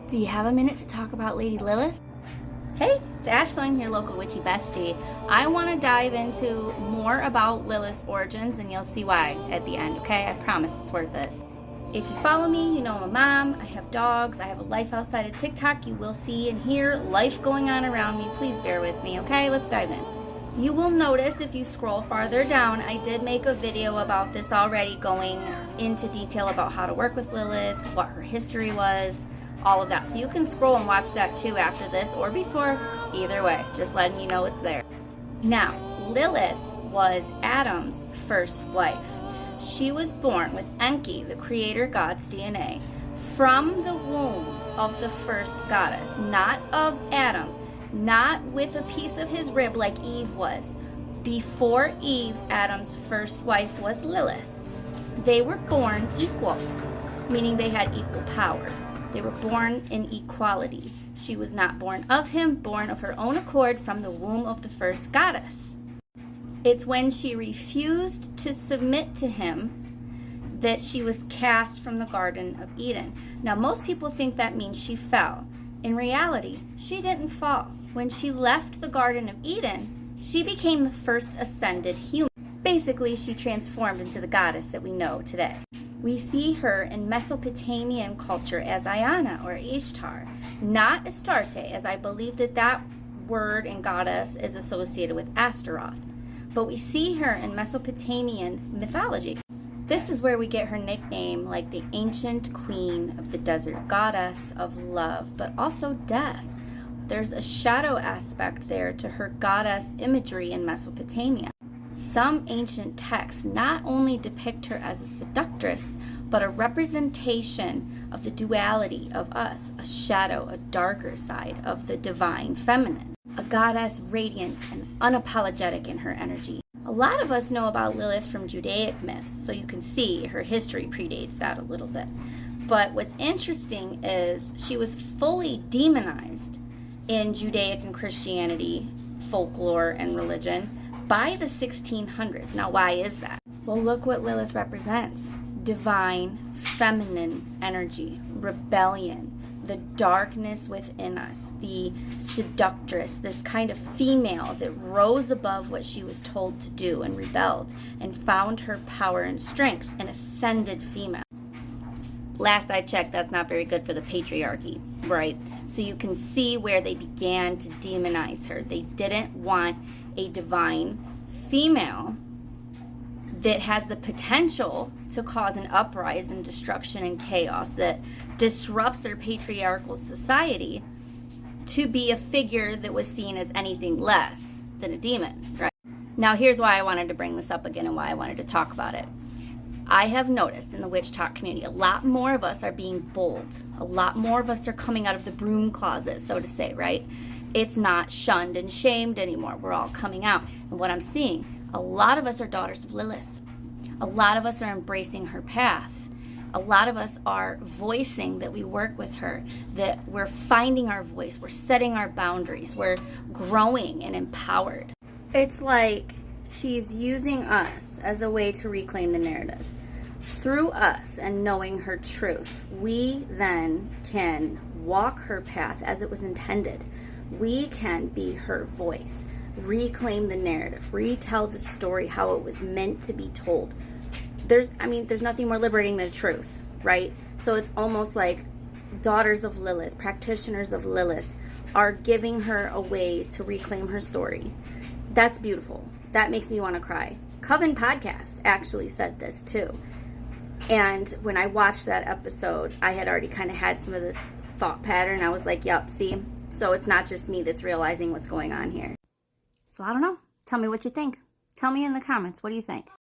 Do you have a minute to talk about Lady Lilith? Hey, it's Ashlyn, your local witchy bestie. I want to dive into more about Lilith-Origins, and you'll see why at the end, okay? I promise it's worth it. If you follow me, you know I'm a mom, I have dogs, I have a life outside of TikTok. You will see and hear life going on around me. Please bear with me, okay? Let's dive in. You will notice if you scroll farther down, I did make a video about this already, going into detail about how to work with Lilith, what her history was, all of that. So you can scroll and watch that too after this or before. Either way, just letting you know it's there. Now, Lilith was Adam's first wife. She was born with Enki, the creator god's DNA, from the womb of the first goddess, not of Adam, not with a piece of his rib like Eve was. Before Eve, Adam's first wife was Lilith. They were born equal, meaning they had equal power. They were born in equality. She was not born of him, born of her own accord from the womb of the first goddess. It's when she refused to submit to him that she was cast from the Garden of Eden. Now, most people think that means she fell. In reality, she didn't fall. When she left the Garden of Eden, she became the first ascended human. Basically, she transformed into the goddess that we know today. We see her in Mesopotamian culture as Iana or Ishtar, not Astarte, as I believe that word and goddess is associated with Astaroth. But we see her in Mesopotamian mythology. This is where we get her nickname, like the ancient queen of the desert, goddess of love, but also death. There's a shadow aspect there to her goddess imagery in Mesopotamia. Some ancient texts not only depict her as a seductress, but a representation of the duality of us, a shadow, a darker side of the divine feminine, a goddess radiant and unapologetic in her energy. A lot of us know about Lilith from Judaic myths, so you can see her history predates that a little bit. But what's interesting is she was fully demonized in Judaic and Christianity, folklore, and religion by the 1600s. Now, why is that? Well, look what Lilith represents. Divine, feminine energy, rebellion, the darkness within us, the seductress, this kind of female that rose above what she was told to do and rebelled and found her power and strength, an ascended female. Last I checked, that's not very good for the patriarchy, right? So you can see where they began to demonize her. They didn't want a divine female that has the potential to cause an uprising, destruction, and chaos that disrupts their patriarchal society to be a figure that was seen as anything less than a demon, right? Now, here's why I wanted to bring this up again and why I wanted to talk about it. I have noticed in the Witchtok community, a lot more of us are being bold. A lot more of us are coming out of the broom closet, so to say, right? It's not shunned and shamed anymore. We're all coming out. And what I'm seeing, a lot of us are daughters of Lilith. A lot of us are embracing her path. A lot of us are voicing that we work with her, that we're finding our voice, we're setting our boundaries, we're growing and empowered. It's like she's using us as a way to reclaim the narrative. Through us and knowing her truth, we then can walk her path as it was intended. We can be her voice, reclaim the narrative, retell the story how it was meant to be told. There's nothing more liberating than truth, right? So it's almost like daughters of Lilith, practitioners of Lilith, are giving her a way to reclaim her story. That's beautiful. That makes me want to cry. Coven Podcast actually said this too. And when I watched that episode, I had already kind of had some of this thought pattern. I was like, yep, see? So it's not just me that's realizing what's going on here. So I don't know. Tell me what you think. Tell me in the comments. What do you think?